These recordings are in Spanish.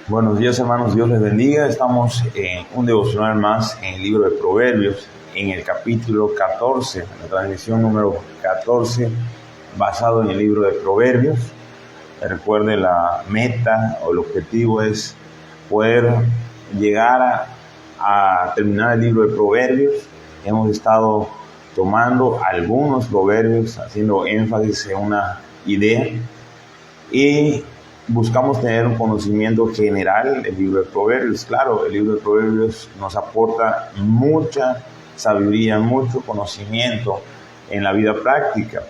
Buenos días, hermanos, Dios les bendiga. Estamos en un devocional más en el libro de Proverbios, en el capítulo 14, la transmisión número 14, basado en el libro de Proverbios. Recuerde, la meta o el objetivo es poder llegar a terminar el libro de Proverbios. Hemos estado tomando algunos proverbios, haciendo énfasis en una idea y buscamos tener un conocimiento general del libro de Proverbios. Claro, el libro de Proverbios nos aporta mucha sabiduría, mucho conocimiento en la vida práctica.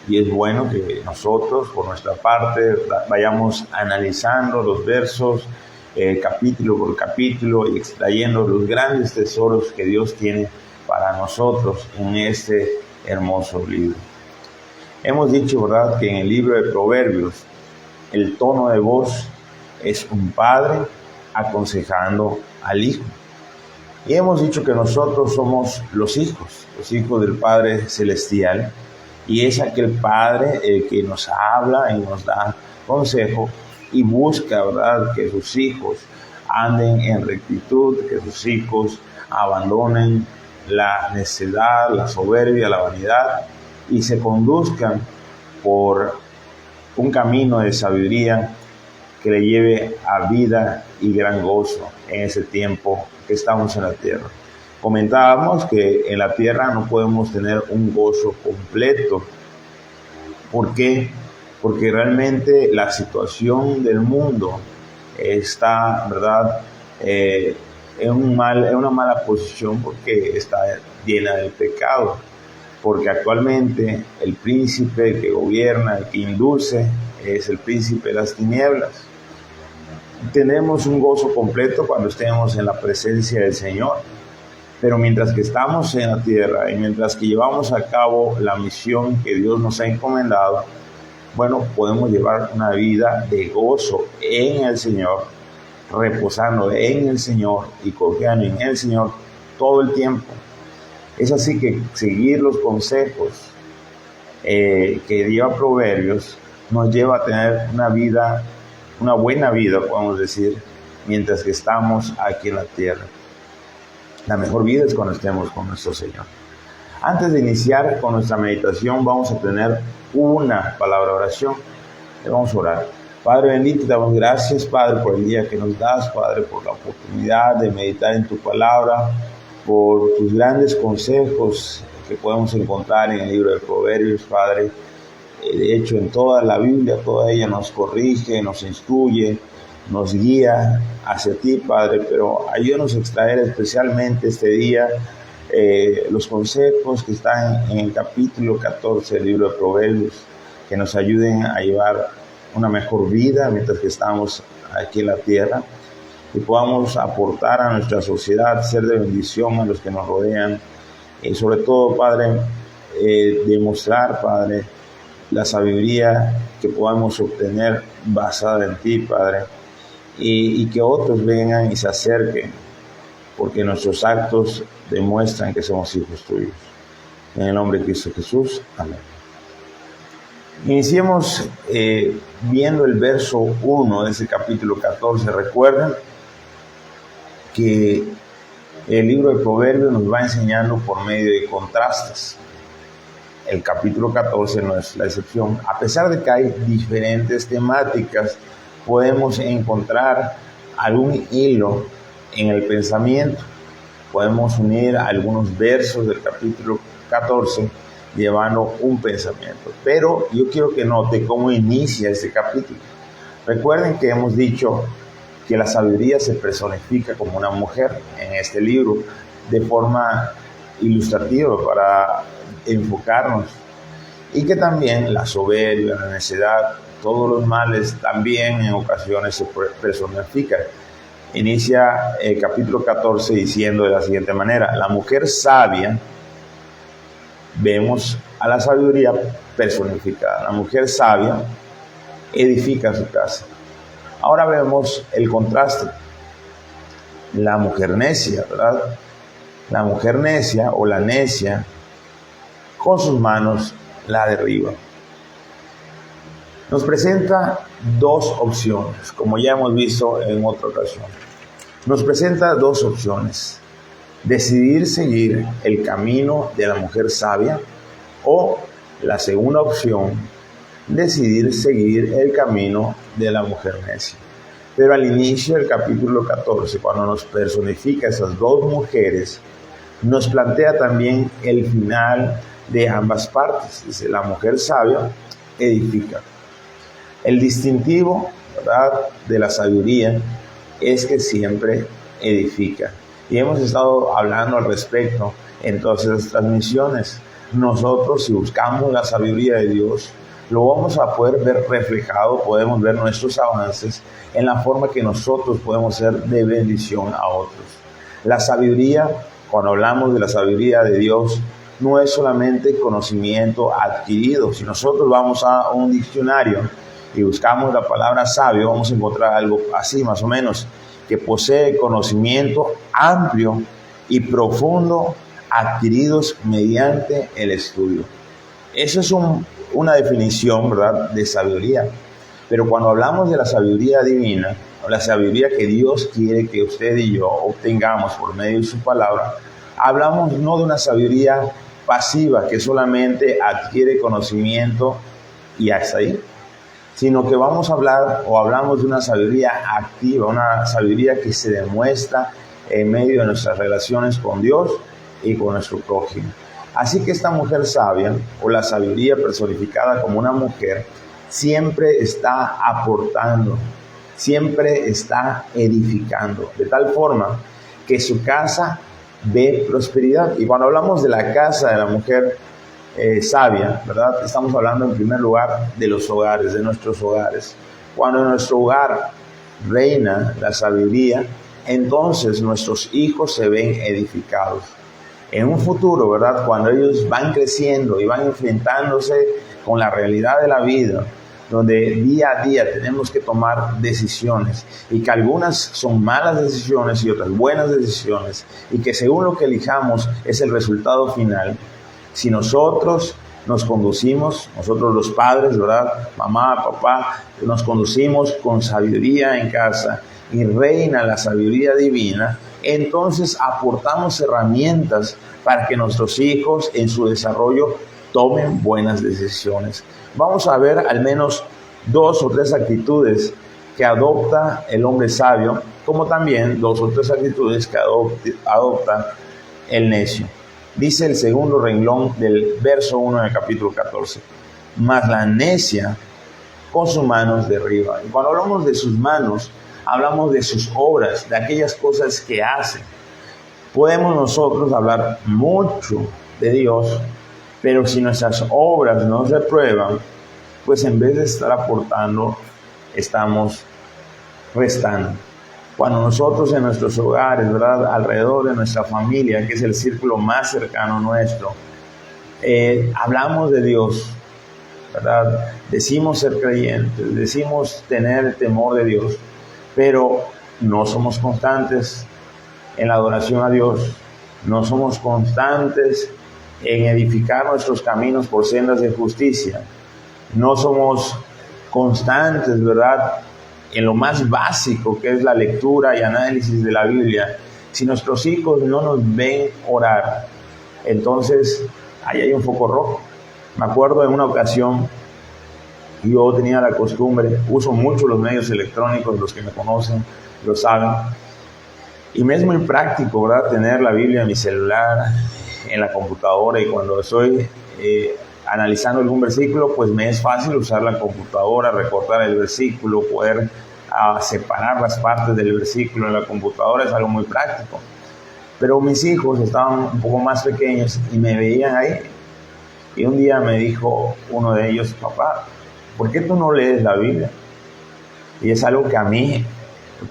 Y es bueno que nosotros, por nuestra parte, vayamos analizando los versos, capítulo por capítulo, y extrayendo los grandes tesoros que Dios tiene para nosotros en este hermoso libro. Hemos dicho, ¿verdad?, que en el libro de Proverbios el tono de voz es un padre aconsejando al hijo. Y hemos dicho que nosotros somos los hijos del Padre Celestial. Y es aquel Padre el que nos habla y nos da consejo y busca, ¿verdad?, que sus hijos anden en rectitud, que sus hijos abandonen la necedad, la soberbia, la vanidad y se conduzcan por un camino de sabiduría que le lleve a vida y gran gozo en ese tiempo que estamos en la tierra. Comentábamos que en la tierra no podemos tener un gozo completo. ¿Por qué? Porque realmente la situación del mundo está, ¿verdad?, en una mala posición porque está llena de pecado. Porque actualmente el príncipe que gobierna, el que induce, es el príncipe de las tinieblas. Tenemos un gozo completo cuando estemos en la presencia del Señor. Pero mientras que estamos en la tierra y mientras que llevamos a cabo la misión que Dios nos ha encomendado, bueno, podemos llevar una vida de gozo en el Señor, reposando en el Señor y confiando en el Señor todo el tiempo. Es así que seguir los consejos que lleva Proverbios nos lleva a tener una buena vida, podemos decir, mientras que estamos aquí en la tierra. La mejor vida es cuando estemos con nuestro Señor. Antes de iniciar con nuestra meditación, vamos a tener una palabra de oración. Le vamos a orar. Padre bendito, te damos gracias, Padre, por el día que nos das, Padre, por la oportunidad de meditar en tu palabra, por tus grandes consejos que podemos encontrar en el libro de Proverbios, Padre. De hecho, en toda la Biblia, toda ella nos corrige, nos instruye, nos guía hacia ti, Padre, pero ayúdanos a extraer especialmente este día los consejos que están en el capítulo 14 del libro de Proverbios, que nos ayuden a llevar una mejor vida mientras que estamos aquí en la tierra y podamos aportar a nuestra sociedad, ser de bendición a los que nos rodean y sobre todo, Padre, demostrar, Padre, la sabiduría que podamos obtener basada en ti, Padre, y que otros vengan y se acerquen, porque nuestros actos demuestran que somos hijos tuyos. En el nombre de Cristo Jesús, amén. Iniciemos viendo el verso 1 de ese capítulo 14. Recuerden que el libro de Proverbios nos va enseñando por medio de contrastes. El capítulo 14 no es la excepción. A pesar de que hay diferentes temáticas, podemos encontrar algún hilo en el pensamiento. Podemos unir algunos versos del capítulo 14 llevando un pensamiento. Pero yo quiero que note cómo inicia este capítulo. Recuerden que hemos dicho que la sabiduría se personifica como una mujer en este libro de forma ilustrativa para enfocarnos, y que también la soberbia, la necedad, todos los males también en ocasiones se personifican. Inicia el capítulo 14 diciendo de la siguiente manera: la mujer sabia, vemos a la sabiduría personificada, la mujer sabia edifica su casa. Ahora vemos el contraste, la mujer necia, ¿verdad? La mujer necia o la necia con sus manos la derriba. nos presenta dos opciones, como ya hemos visto en otra ocasión. Nos presenta dos opciones: decidir seguir el camino de la mujer sabia, o la segunda opción, decidir seguir el camino de la mujer necia. Pero al inicio del capítulo 14, cuando nos personifica esas dos mujeres, nos plantea también el final de ambas partes. Dice: la mujer sabia edifica. El distintivo, ¿verdad?, de la sabiduría es que siempre edifica. Y hemos estado hablando al respecto en todas estas transmisiones. Nosotros, si buscamos la sabiduría de Dios, lo vamos a poder ver reflejado, podemos ver nuestros avances en la forma que nosotros podemos ser de bendición a otros. La sabiduría, cuando hablamos de la sabiduría de Dios, no es solamente conocimiento adquirido. Si nosotros vamos a un diccionario y buscamos la palabra sabio, vamos a encontrar algo así más o menos: que posee conocimiento amplio y profundo adquiridos mediante el estudio. Esa es una definición, ¿verdad?, de sabiduría. Pero cuando hablamos de la sabiduría divina, o la sabiduría que Dios quiere que usted y yo obtengamos por medio de su palabra, hablamos no de una sabiduría pasiva que solamente adquiere conocimiento y hasta ahí, sino que vamos a hablar o hablamos de una sabiduría activa, una sabiduría que se demuestra en medio de nuestras relaciones con Dios y con nuestro prójimo. Así que esta mujer sabia, o la sabiduría personificada como una mujer, siempre está aportando, siempre está edificando, de tal forma que su casa ve prosperidad. Y cuando hablamos de la casa de la mujer sabia, ¿verdad?, estamos hablando en primer lugar de los hogares, de nuestros hogares. Cuando en nuestro hogar reina la sabiduría, entonces nuestros hijos se ven edificados. En un futuro, ¿verdad?, cuando ellos van creciendo y van enfrentándose con la realidad de la vida, donde día a día tenemos que tomar decisiones, y que algunas son malas decisiones y otras buenas decisiones, y que según lo que elijamos es el resultado final. Si nosotros nos conducimos, nosotros los padres, ¿verdad?, mamá, papá, nos conducimos con sabiduría en casa y reina la sabiduría divina, entonces aportamos herramientas para que nuestros hijos en su desarrollo tomen buenas decisiones. Vamos a ver al menos 2 o 3 actitudes que adopta el hombre sabio, como también 2 o 3 actitudes que adopta el necio. Dice el segundo renglón del verso 1 del capítulo 14: mas la necia con sus manos derriba. Y cuando hablamos de sus manos, hablamos de sus obras, de aquellas cosas que hace. Podemos nosotros hablar mucho de Dios, pero si nuestras obras no se prueban, pues en vez de estar aportando, estamos restando. Cuando nosotros en nuestros hogares, ¿verdad?, alrededor de nuestra familia, que es el círculo más cercano nuestro, hablamos de Dios, ¿verdad?, decimos ser creyentes, decimos tener el temor de Dios, pero no somos constantes en la adoración a Dios, no somos constantes en edificar nuestros caminos por sendas de justicia, no somos constantes, ¿verdad?, en lo más básico que es la lectura y análisis de la Biblia. Si nuestros hijos no nos ven orar, entonces ahí hay un foco rojo. Me acuerdo en una ocasión, yo tenía la costumbre, uso mucho los medios electrónicos, los que me conocen lo saben, y me es muy práctico, ¿verdad?, tener la Biblia en mi celular, en la computadora, y cuando estoy analizando algún versículo, pues me es fácil usar la computadora, recortar el versículo, poder separar las partes del versículo en la computadora, es algo muy práctico. Pero mis hijos estaban un poco más pequeños y me veían ahí, y un día me dijo uno de ellos: papá, ¿por qué tú no lees la Biblia? Y es algo que a mí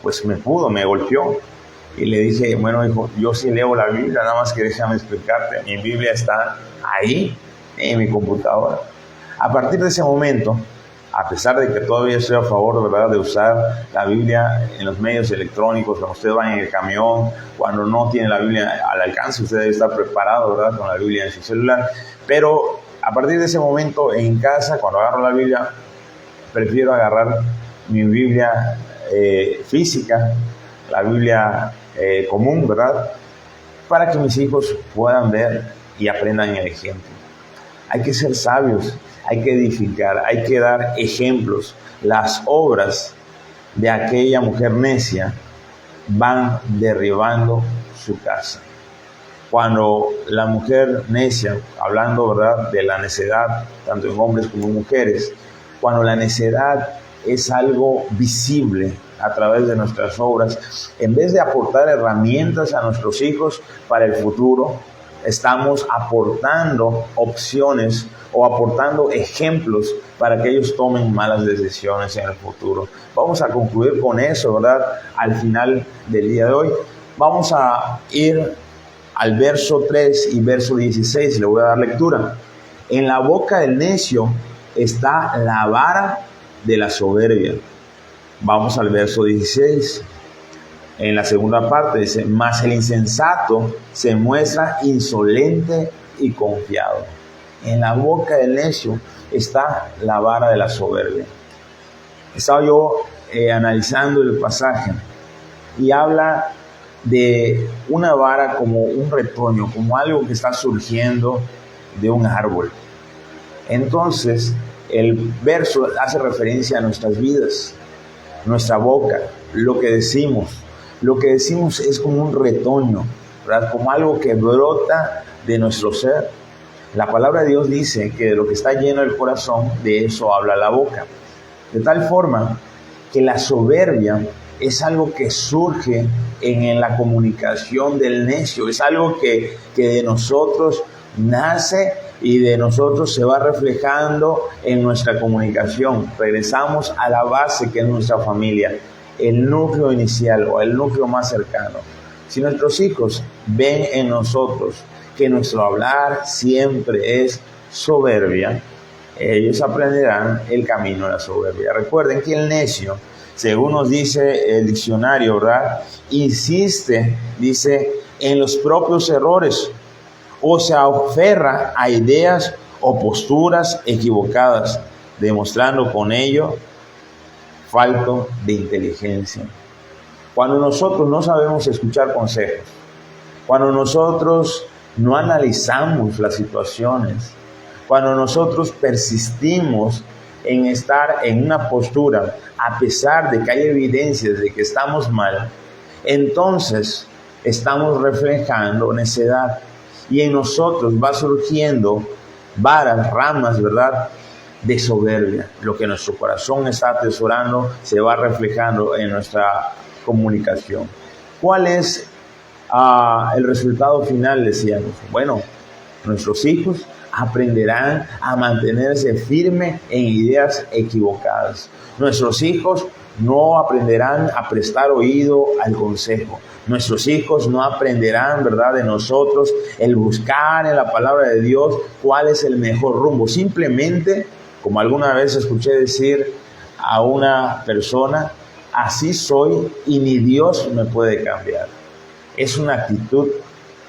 pues me golpeó. Y le dije: bueno, hijo, yo sí leo la Biblia, nada más que déjame explicarte, mi Biblia está ahí en mi computadora. A partir de ese momento, a pesar de que todavía estoy a favor, ¿verdad?, de usar la Biblia en los medios electrónicos, cuando usted va en el camión, cuando no tiene la Biblia al alcance, usted debe estar preparado, ¿verdad?, con la Biblia en su celular. Pero a partir de ese momento, en casa, cuando agarro la Biblia, prefiero agarrar mi Biblia física, la Biblia común, ¿verdad? Para que mis hijos puedan ver y aprendan el ejemplo. Hay que ser sabios, hay que edificar, hay que dar ejemplos. Las obras de aquella mujer necia van derribando su casa. Cuando la mujer necia, hablando, ¿verdad?, de la necedad, tanto en hombres como en mujeres, cuando la necedad es algo visible a través de nuestras obras, en vez de aportar herramientas a nuestros hijos para el futuro, estamos aportando opciones o aportando ejemplos para que ellos tomen malas decisiones en el futuro. Vamos a concluir con eso, ¿verdad? Al final del día de hoy, vamos a ir al verso 3 y verso 16, le voy a dar lectura. En la boca del necio está la vara de la soberbia. Vamos al verso 16. En la segunda parte dice, mas el insensato se muestra insolente y confiado. En la boca del necio está la vara de la soberbia. Estaba yo analizando el pasaje y habla de una vara como un retoño, como algo que está surgiendo de un árbol. Entonces, el verso hace referencia a nuestras vidas, nuestra boca, lo que decimos. Lo que decimos es como un retoño, ¿verdad? Como algo que brota de nuestro ser. La palabra de Dios dice que de lo que está lleno el corazón, de eso habla la boca. De tal forma que la soberbia es algo que surge en la comunicación del necio, es algo que de nosotros nace y de nosotros se va reflejando en nuestra comunicación. Regresamos a la base que es nuestra familia, el núcleo inicial o el núcleo más cercano. Si nuestros hijos ven en nosotros que nuestro hablar siempre es soberbia, ellos aprenderán el camino de la soberbia. Recuerden que el necio, según nos dice el diccionario, ¿verdad?, insiste, dice, en los propios errores, o se aferra a ideas o posturas equivocadas, demostrando con ello falto de inteligencia. Cuando nosotros no sabemos escuchar consejos, cuando nosotros no analizamos las situaciones, cuando nosotros persistimos en estar en una postura, a pesar de que hay evidencias de que estamos mal, entonces estamos reflejando necedad. Y en nosotros va surgiendo varas, ramas, ¿verdad?, de soberbia. Lo que nuestro corazón está atesorando se va reflejando en nuestra comunicación. ¿Cuál es el resultado final? Decíamos, bueno, nuestros hijos aprenderán a mantenerse firmes en ideas equivocadas. Nuestros hijos no aprenderán a prestar oído al consejo. Nuestros hijos no aprenderán, ¿verdad?, de nosotros el buscar en la palabra de Dios cuál es el mejor rumbo. Simplemente, como alguna vez escuché decir a una persona, así soy y ni Dios me puede cambiar. Es una actitud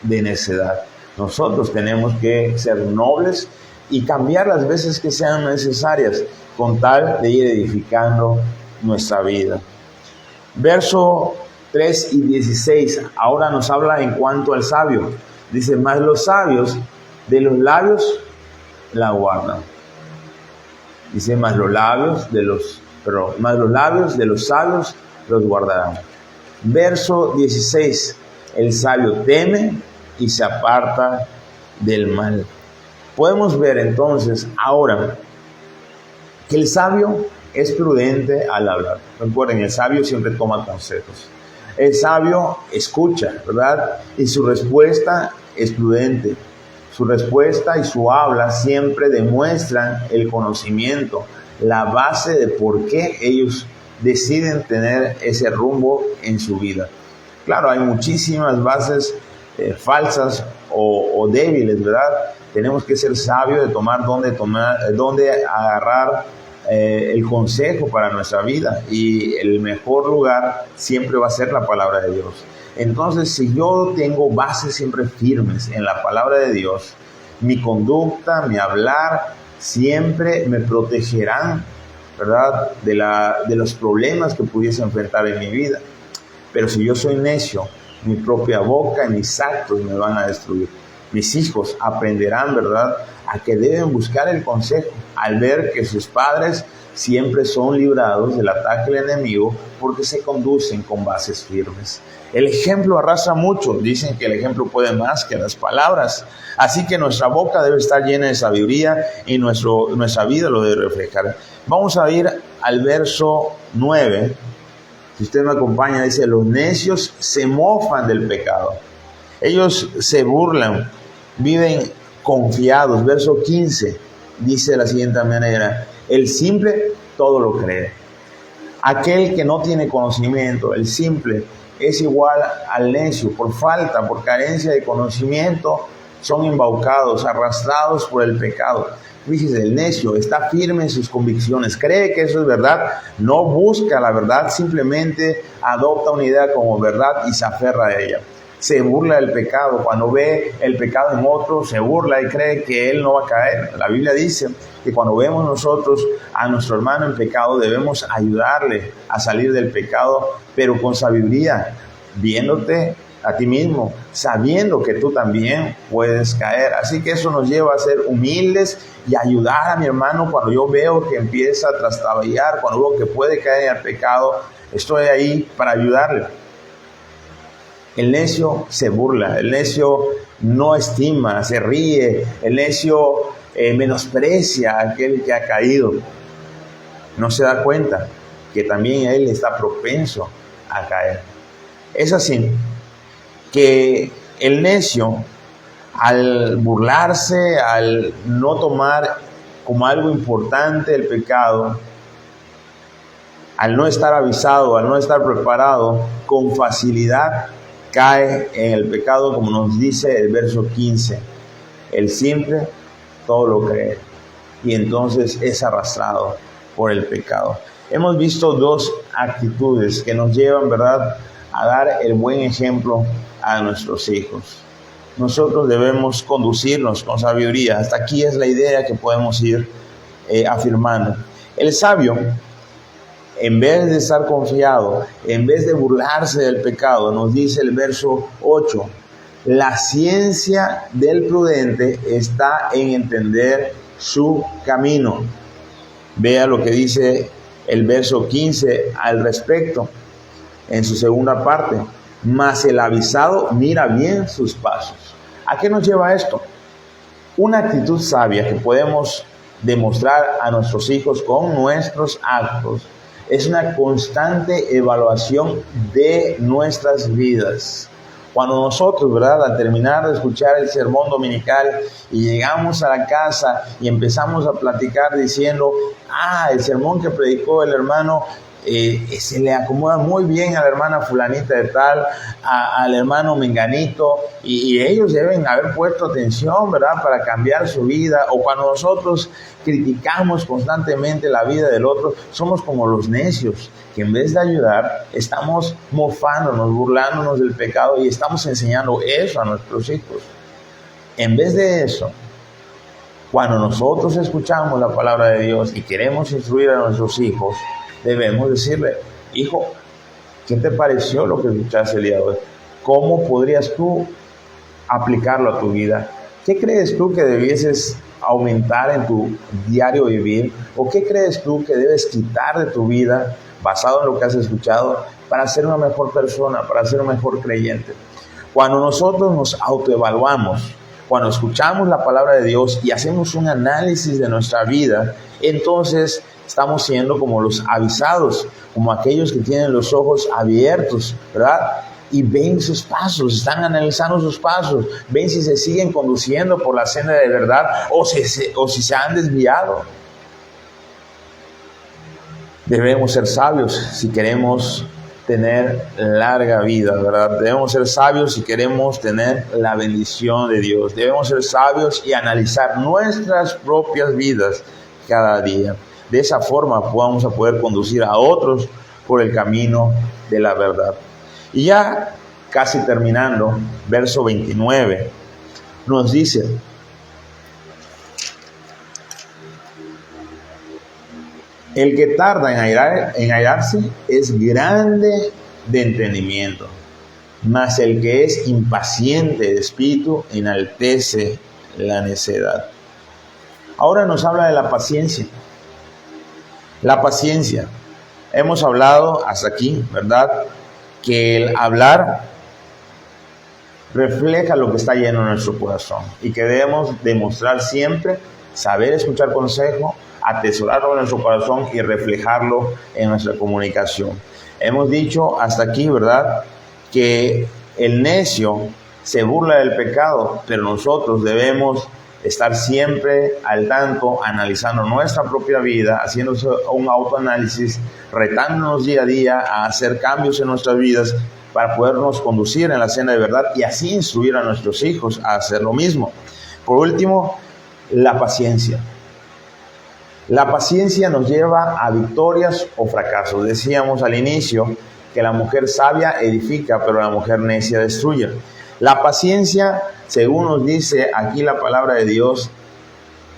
de necedad. Nosotros tenemos que ser nobles y cambiar las veces que sean necesarias con tal de ir edificando nuestra vida. Verso 3 y 16, ahora nos habla en cuanto al sabio. Dice, mas los sabios de los labios la guardan. Dice, mas los labios de los sabios los guardarán. Verso 16, el sabio teme y se aparta del mal. Podemos ver entonces ahora que el sabio es prudente al hablar. Recuerden, el sabio siempre toma consejos. El sabio escucha, ¿verdad? Y su respuesta es prudente. Su respuesta y su habla siempre demuestran el conocimiento, la base de por qué ellos deciden tener ese rumbo en su vida. Claro, hay muchísimas bases falsas o débiles, ¿verdad? Tenemos que ser sabios de tomar dónde agarrar el consejo para nuestra vida, y el mejor lugar siempre va a ser la palabra de Dios. Entonces, si yo tengo bases siempre firmes en la palabra de Dios, mi conducta, mi hablar siempre me protegerán ¿verdad? De los problemas que pudiese enfrentar en mi vida. Pero si yo soy necio, mi propia boca y mis actos me van a destruir. Mis hijos aprenderán, ¿verdad?, a que deben buscar el consejo al ver que sus padres siempre son librados del ataque del enemigo porque se conducen con bases firmes. El ejemplo arrastra mucho. Dicen que el ejemplo puede más que las palabras. Así que nuestra boca debe estar llena de sabiduría y nuestra vida lo debe reflejar. Vamos a ir al verso 9. Si usted me acompaña, dice: los necios se mofan del pecado. Ellos se burlan, viven confiados. Verso 15 dice de la siguiente manera: el simple todo lo cree. Aquel que no tiene conocimiento, el simple, es igual al necio. Por falta, por carencia de conocimiento, son embaucados, arrastrados por el pecado. Fíjese, el necio está firme en sus convicciones, cree que eso es verdad, no busca la verdad, simplemente adopta una idea como verdad y se aferra a ella. Se burla del pecado, cuando ve el pecado en otro, se burla y cree que él no va a caer. La Biblia dice que cuando vemos nosotros a nuestro hermano en pecado, debemos ayudarle a salir del pecado, pero con sabiduría, viéndote a ti mismo, sabiendo que tú también puedes caer. Así que eso nos lleva a ser humildes y ayudar a mi hermano cuando yo veo que empieza a trastabillar, cuando veo que puede caer en el pecado, estoy ahí para ayudarle. El necio se burla, el necio no estima, se ríe, el necio menosprecia a aquel que ha caído. No se da cuenta que también él está propenso a caer. Es así que el necio, al burlarse, al no tomar como algo importante el pecado, al no estar avisado, al no estar preparado, con facilidad cae en el pecado, como nos dice el verso 15. El simple todo lo cree y entonces es arrastrado por el pecado. Hemos visto dos actitudes que nos llevan, ¿verdad?, a dar el buen ejemplo a nuestros hijos. Nosotros debemos conducirnos con sabiduría. Hasta aquí es la idea que podemos ir afirmando. El sabio, en vez de estar confiado, en vez de burlarse del pecado, nos dice el verso 8, la ciencia del prudente está en entender su camino. Vea lo que dice el verso 15 al respecto, en su segunda parte. Mas el avisado mira bien sus pasos. ¿A qué nos lleva esto? Una actitud sabia que podemos demostrar a nuestros hijos con nuestros actos es una constante evaluación de nuestras vidas. Cuando nosotros, ¿verdad?, al terminar de escuchar el sermón dominical y llegamos a la casa y empezamos a platicar diciendo: el sermón que predicó el hermano se le acomoda muy bien a la hermana fulanita de tal, al hermano menganito, y ellos deben haber puesto atención, ¿verdad?, para cambiar su vida. O cuando nosotros criticamos constantemente la vida del otro, somos como los necios, que en vez de ayudar, estamos mofándonos, burlándonos del pecado y estamos enseñando eso a nuestros hijos. En vez de eso, cuando nosotros escuchamos la palabra de Dios y queremos instruir a nuestros hijos, debemos decirle: hijo, ¿qué te pareció lo que escuchaste el día de hoy? ¿Cómo podrías tú aplicarlo a tu vida? ¿Qué crees tú que debieses aumentar en tu diario vivir? ¿O qué crees tú que debes quitar de tu vida basado en lo que has escuchado para ser una mejor persona, para ser un mejor creyente? Cuando nosotros nos autoevaluamos, cuando escuchamos la palabra de Dios y hacemos un análisis de nuestra vida, entonces estamos siendo como los avisados, como aquellos que tienen los ojos abiertos, ¿verdad? Y ven sus pasos, están analizando sus pasos, ven si se siguen conduciendo por la senda de verdad o si se han desviado. Debemos ser sabios si queremos tener larga vida, ¿verdad? Debemos ser sabios si queremos tener la bendición de Dios. Debemos ser sabios y analizar nuestras propias vidas cada día. De esa forma vamos a poder conducir a otros por el camino de la verdad. Y ya casi terminando, verso 29, nos dice: El que tarda en airarse es grande de entendimiento, mas el que es impaciente de espíritu enaltece la necedad. Ahora nos habla de la paciencia. La paciencia. Hemos hablado hasta aquí, ¿verdad? Que el hablar refleja lo que está lleno en nuestro corazón y que debemos demostrar siempre saber escuchar consejo, atesorarlo en nuestro corazón y reflejarlo en nuestra comunicación. Hemos dicho hasta aquí, ¿verdad?, que el necio se burla del pecado, pero nosotros debemos estar siempre al tanto, analizando nuestra propia vida, haciéndose un autoanálisis, retándonos día a día a hacer cambios en nuestras vidas para podernos conducir en la senda de verdad y así instruir a nuestros hijos a hacer lo mismo. Por último, la paciencia. La paciencia nos lleva a victorias o fracasos. Decíamos al inicio que la mujer sabia edifica, pero la mujer necia destruye. La paciencia, según nos dice aquí la palabra de Dios,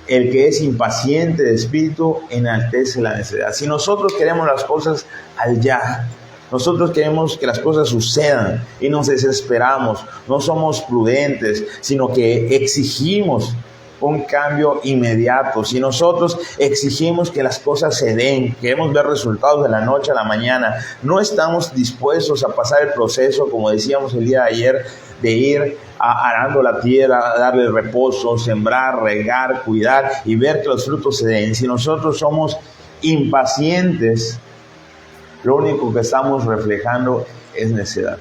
el que es impaciente de espíritu enaltece la necedad. Si nosotros queremos las cosas al ya, nosotros queremos que las cosas sucedan y nos desesperamos, no somos prudentes, sino que exigimos un cambio inmediato. Si nosotros exigimos que las cosas se den, queremos ver resultados de la noche a la mañana, no estamos dispuestos a pasar el proceso, como decíamos el día de ayer, de ir arando la tierra, darle reposo, sembrar, regar, cuidar y ver que los frutos se den. Si nosotros somos impacientes, lo único que estamos reflejando es necedad.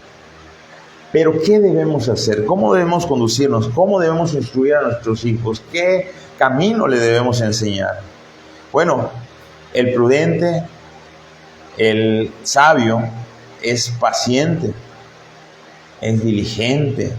Pero ¿qué debemos hacer? ¿Cómo debemos conducirnos? ¿Cómo debemos instruir a nuestros hijos? ¿Qué camino le debemos enseñar? Bueno, el prudente, el sabio, es paciente, es diligente.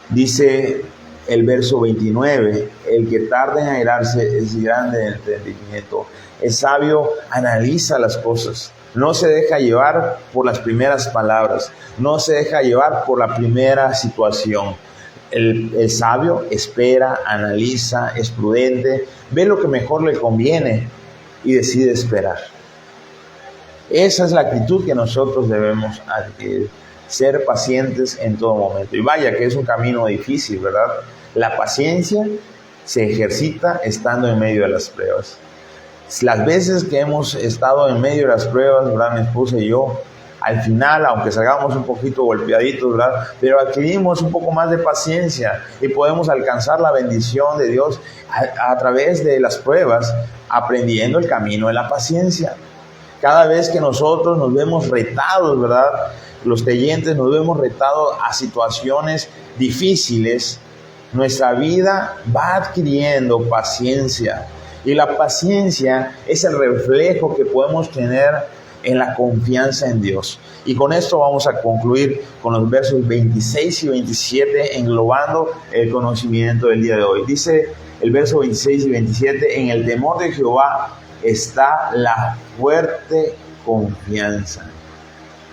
Dice el verso 29, el que tarda en airarse es grande de entendimiento. El sabio analiza las cosas. No se deja llevar por las primeras palabras, no se deja llevar por la primera situación. El sabio espera, analiza, es prudente, ve lo que mejor le conviene y decide esperar. Esa es la actitud que nosotros debemos adquirir, ser pacientes en todo momento. Y vaya que es un camino difícil, ¿verdad? La paciencia se ejercita estando en medio de las pruebas. Las veces que hemos estado en medio de las pruebas, ¿verdad?, mi esposa y yo, al final, aunque salgamos un poquito golpeaditos, ¿verdad?, pero adquirimos un poco más de paciencia y podemos alcanzar la bendición de Dios a través de las pruebas, aprendiendo el camino de la paciencia. Cada vez que nosotros nos vemos retados, ¿verdad?, los creyentes nos vemos retados a situaciones difíciles, nuestra vida va adquiriendo paciencia. Y la paciencia es el reflejo que podemos tener en la confianza en Dios. Y con esto vamos a concluir con los versos 26 y 27, englobando el conocimiento del día de hoy. Dice el verso 26 y 27, en el temor de Jehová está la fuerte confianza,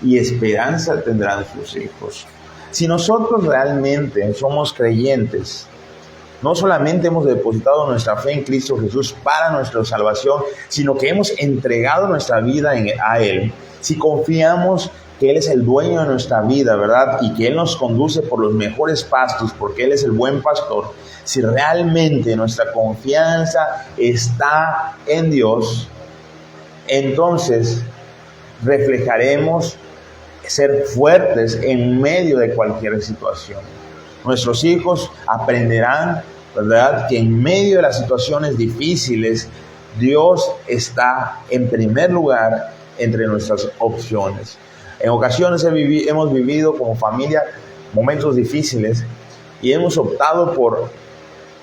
y esperanza tendrán sus hijos. Si nosotros realmente somos creyentes, no solamente hemos depositado nuestra fe en Cristo Jesús para nuestra salvación, sino que hemos entregado nuestra vida a Él. Si confiamos que Él es el dueño de nuestra vida, ¿verdad?, y que Él nos conduce por los mejores pastos, porque Él es el buen pastor. Si realmente nuestra confianza está en Dios, entonces reflejaremos ser fuertes en medio de cualquier situación. Nuestros hijos aprenderán, ¿verdad?, que en medio de las situaciones difíciles, Dios está en primer lugar entre nuestras opciones. En ocasiones hemos vivido como familia momentos difíciles y hemos optado por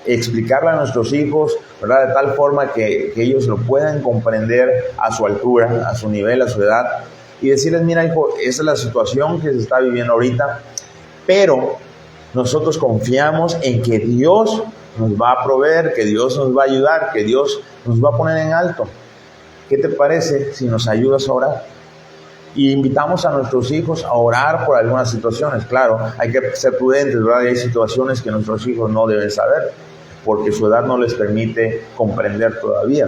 explicarle a nuestros hijos, ¿verdad?, de tal forma que ellos lo puedan comprender a su altura, a su nivel, a su edad, y decirles: mira, hijo, esa es la situación que se está viviendo ahorita, pero nosotros confiamos en que Dios nos va a proveer, que Dios nos va a ayudar, que Dios nos va a poner en alto. ¿Qué te parece si nos ayudas a orar? Y invitamos a nuestros hijos a orar por algunas situaciones. Claro, hay que ser prudentes, ¿verdad? Y hay situaciones que nuestros hijos no deben saber, porque su edad no les permite comprender todavía.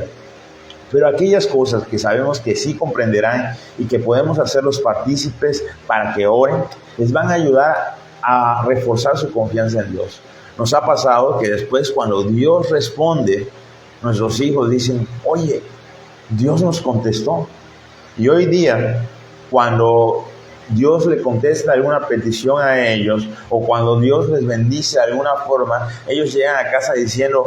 Pero aquellas cosas que sabemos que sí comprenderán y que podemos hacerlos partícipes para que oren, les van a ayudar a reforzar su confianza en Dios. Nos ha pasado que después, cuando Dios responde, nuestros hijos dicen: oye, Dios nos contestó. Y hoy día, cuando Dios le contesta alguna petición a ellos, o cuando Dios les bendice de alguna forma, ellos llegan a casa diciendo: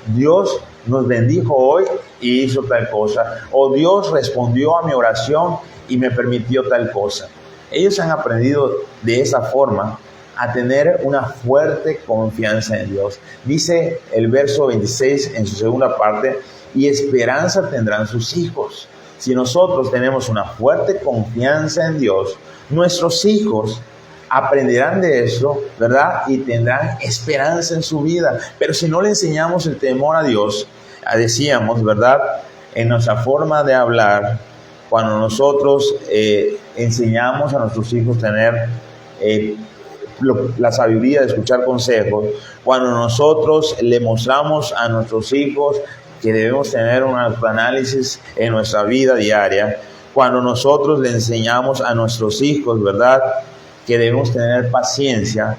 Dios nos bendijo hoy y hizo tal cosa, o Dios respondió a mi oración y me permitió tal cosa. Ellos han aprendido de esa forma a tener una fuerte confianza en Dios. Dice el verso 26 en su segunda parte: y esperanza tendrán sus hijos. Si nosotros tenemos una fuerte confianza en Dios, nuestros hijos aprenderán de eso, ¿verdad? Y tendrán esperanza en su vida. Pero si no le enseñamos el temor a Dios, decíamos, ¿verdad? En nuestra forma de hablar, cuando nosotros enseñamos a nuestros hijos tener la sabiduría de escuchar consejos, cuando nosotros le mostramos a nuestros hijos que debemos tener un análisis en nuestra vida diaria, cuando nosotros le enseñamos a nuestros hijos, ¿verdad?, que debemos tener paciencia,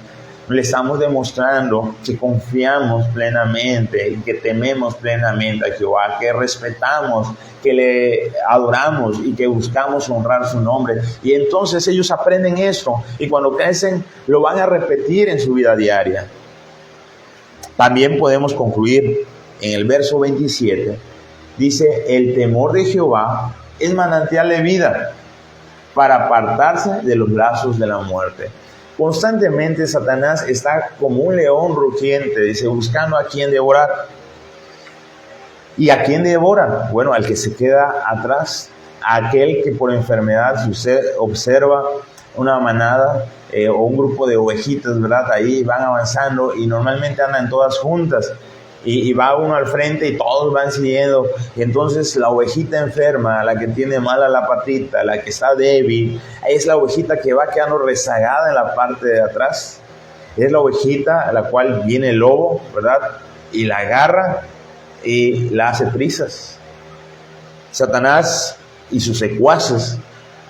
le estamos demostrando que confiamos plenamente y que tememos plenamente a Jehová, que respetamos, que le adoramos y que buscamos honrar su nombre. Y entonces ellos aprenden esto, y cuando crecen lo van a repetir en su vida diaria. También podemos concluir en el verso 27, dice: el temor de Jehová es manantial de vida, para apartarse de los lazos de la muerte. Constantemente Satanás está como un león rugiente, dice, buscando a quien devorar. ¿Y a quién devora? Bueno, al que se queda atrás, a aquel que por enfermedad observa una manada o un grupo de ovejitas, ¿verdad? Ahí van avanzando y normalmente andan todas juntas. Y va uno al frente y todos van siguiendo. Y entonces la ovejita enferma, la que tiene mala la patita, la que está débil, es la ovejita que va quedando rezagada en la parte de atrás. Es la ovejita a la cual viene el lobo, ¿verdad? Y la agarra y la hace trizas. Satanás y sus secuaces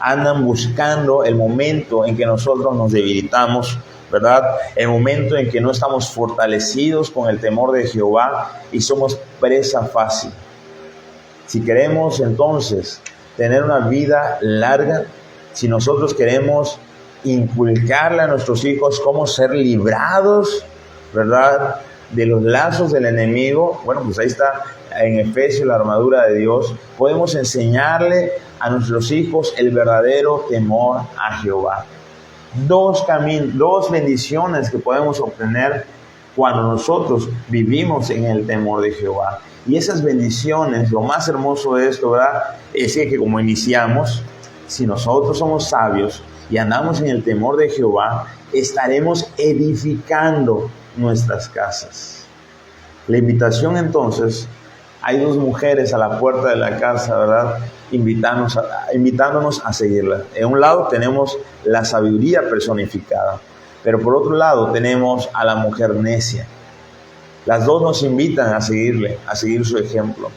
andan buscando el momento en que nosotros nos debilitamos, ¿verdad? El momento en que no estamos fortalecidos con el temor de Jehová y somos presa fácil. Si queremos entonces tener una vida larga, si nosotros queremos inculcarle a nuestros hijos cómo ser librados, ¿verdad?, de los lazos del enemigo, bueno, pues ahí está en Efesios la armadura de Dios. Podemos enseñarle a nuestros hijos el verdadero temor a Jehová. Dos bendiciones que podemos obtener cuando nosotros vivimos en el temor de Jehová. Y esas bendiciones, lo más hermoso de esto, ¿verdad?, es que como iniciamos, si nosotros somos sabios y andamos en el temor de Jehová, estaremos edificando nuestras casas. La invitación entonces, hay dos mujeres a la puerta de la casa, ¿verdad?, invitándonos a seguirla. En un lado tenemos la sabiduría personificada, pero por otro lado tenemos a la mujer necia. Las dos nos invitan a seguirle, a seguir su ejemplo.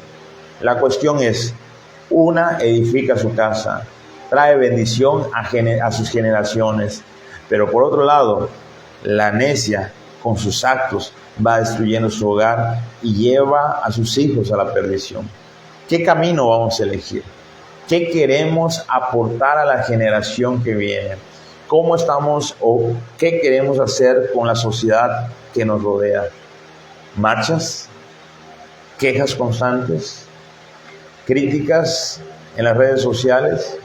La cuestión es, una edifica su casa, trae bendición a sus generaciones, pero por otro lado, la necia con sus actos va destruyendo su hogar y lleva a sus hijos a la perdición. ¿Qué camino vamos a elegir? ¿Qué queremos aportar a la generación que viene? ¿Cómo estamos o qué queremos hacer con la sociedad que nos rodea? ¿Marchas? ¿Quejas constantes? ¿Críticas en las redes sociales?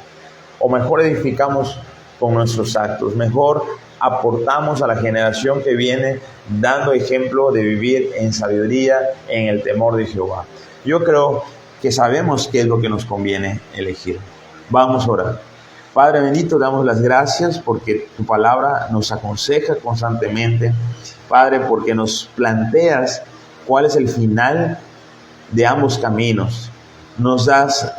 ¿O mejor edificamos con nuestros actos? Mejor aportamos a la generación que viene dando ejemplo de vivir en sabiduría, en el temor de Jehová. Yo creo que sabemos qué es lo que nos conviene elegir. Vamos a orar. Padre bendito, damos las gracias porque tu palabra nos aconseja constantemente. Padre, porque nos planteas cuál es el final de ambos caminos. Nos das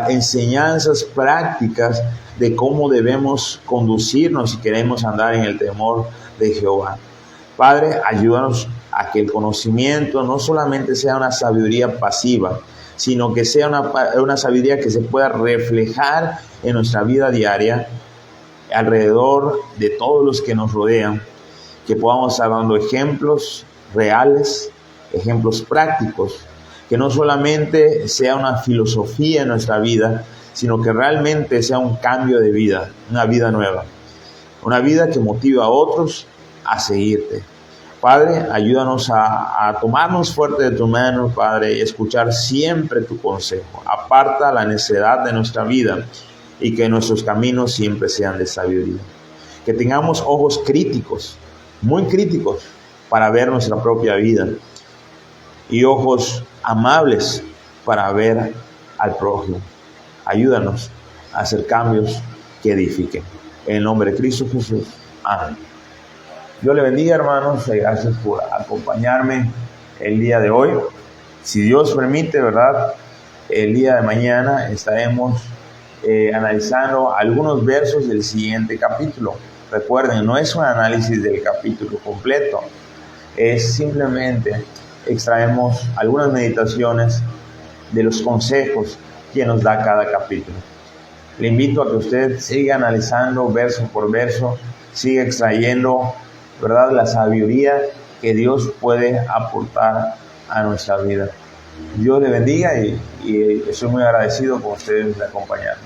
enseñanzas prácticas de cómo debemos conducirnos si queremos andar en el temor de Jehová. Padre, ayúdanos a que el conocimiento no solamente sea una sabiduría pasiva, sino que sea una sabiduría que se pueda reflejar en nuestra vida diaria, alrededor de todos los que nos rodean, que podamos estar dando ejemplos reales, ejemplos prácticos, que no solamente sea una filosofía en nuestra vida, sino que realmente sea un cambio de vida, una vida nueva, una vida que motive a otros a seguirte. Padre, ayúdanos a tomarnos fuerte de tu mano, Padre, y escuchar siempre tu consejo. Aparta la necedad de nuestra vida y que nuestros caminos siempre sean de sabiduría. Que tengamos ojos críticos, muy críticos, para ver nuestra propia vida, y ojos amables para ver al prójimo. Ayúdanos a hacer cambios que edifiquen. En el nombre de Cristo Jesús. Amén. Dios le bendiga, hermanos. Gracias por acompañarme el día de hoy. Si Dios permite, ¿verdad? El día de mañana estaremos analizando algunos versos del siguiente capítulo. Recuerden, no es un análisis del capítulo completo. Es simplemente extraemos algunas meditaciones de los consejos que nos da cada capítulo. Le invito a que usted siga analizando verso por verso, siga extrayendo, ¿verdad?, la sabiduría que Dios puede aportar a nuestra vida. Dios le bendiga y estoy muy agradecido por ustedes de acompañarme.